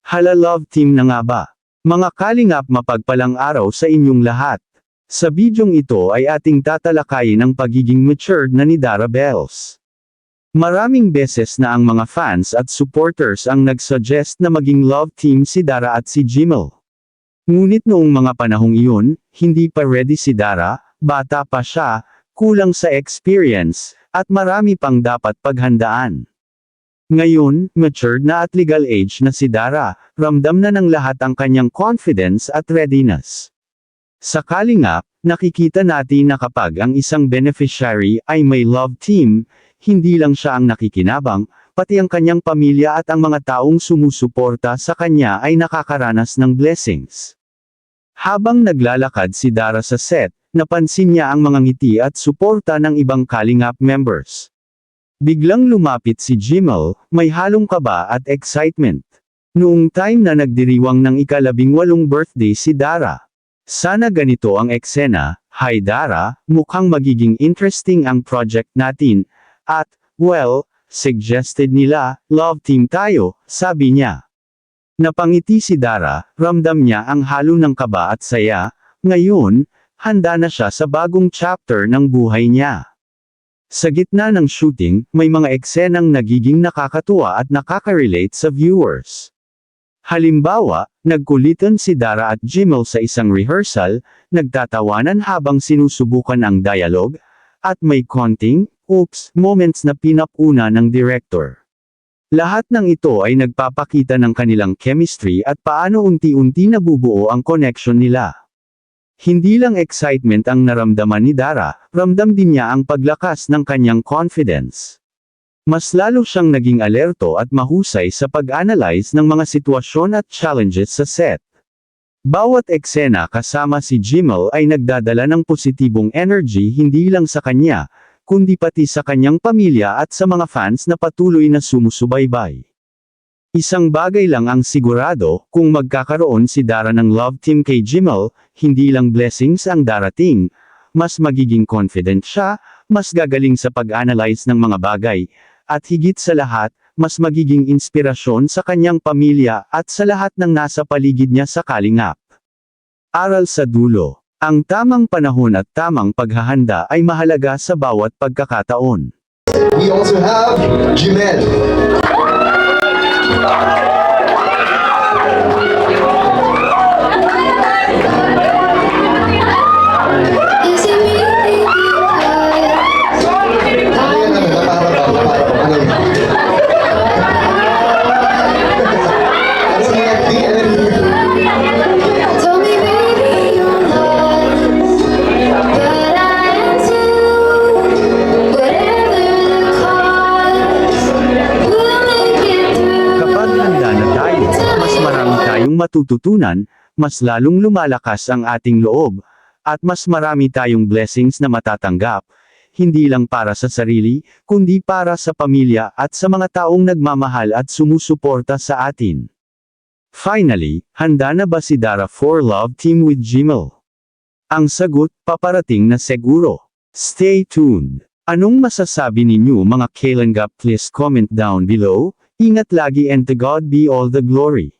Hala love team na nga ba? Mga kalingap mapagpalang araw sa inyong lahat. Sa bidyong ito ay ating tatalakayin ang pagiging matured na ni Dara Bells. Maraming beses na ang mga fans at supporters ang nagsuggest na maging love team si Dara at si Jimel. Ngunit noong mga panahong iyon, hindi pa ready si Dara, bata pa siya, kulang sa experience, at marami pang dapat paghandaan. Ngayon, matured na at legal age na si Dara, ramdam na ng lahat ang kanyang confidence at readiness. Sa kalingap, nakikita natin na kapag ang isang beneficiary ay may love team, hindi lang siya ang nakikinabang, pati ang kanyang pamilya at ang mga taong sumusuporta sa kanya ay nakakaranas ng blessings. Habang naglalakad si Dara sa set, napansin niya ang mga ngiti at suporta ng ibang kalingap members. Biglang lumapit si Jimel, may halong kaba at excitement. Noong time na nagdiriwang ng ika-18 birthday si Dara. Sana ganito ang eksena, "Hi Dara, mukhang magiging interesting ang project natin." At, well, suggested nila, love team tayo, sabi niya. Napangiti si Dara, ramdam niya ang halo ng kaba at saya. Ngayon, handa na siya sa bagong chapter ng buhay niya. Sa gitna ng shooting, may mga eksenang nagiging nakakatuwa at nakaka-relate sa viewers. Halimbawa, nagkulitan si Dara at Jimel sa isang rehearsal, nagtatawanan habang sinusubukan ang dialogue, at may konting, oops, moments na pinapuna ng director. Lahat ng ito ay nagpapakita ng kanilang chemistry at paano unti-unti nabubuo ang connection nila. Hindi lang excitement ang naramdaman ni Dara, ramdam din niya ang paglakas ng kanyang confidence. Mas lalo siyang naging alerto at mahusay sa pag-analyze ng mga sitwasyon at challenges sa set. Bawat eksena kasama si Jimel ay nagdadala ng positibong energy hindi lang sa kanya, kundi pati sa kanyang pamilya at sa mga fans na patuloy na sumusubaybay. Isang bagay lang ang sigurado, kung magkakaroon si Dara ng love team kay Jimel, hindi lang blessings ang darating, mas magiging confident siya, mas gagaling sa pag-analyze ng mga bagay, at higit sa lahat, mas magiging inspirasyon sa kanyang pamilya at sa lahat ng nasa paligid niya sa kalingap. Aral sa dulo. Ang tamang panahon at tamang paghahanda ay mahalaga sa bawat pagkakataon. We also have Jimel. Matututunan, mas lalong lumalakas ang ating loob, at mas marami tayong blessings na matatanggap, hindi lang para sa sarili, kundi para sa pamilya at sa mga taong nagmamahal at sumusuporta sa atin. Finally, handa na ba si Dara for love team with Jimel? Ang sagot, paparating na siguro. Stay tuned. Anong masasabi ninyo mga kalingap? Please comment down below. Ingat lagi and to God be all the glory.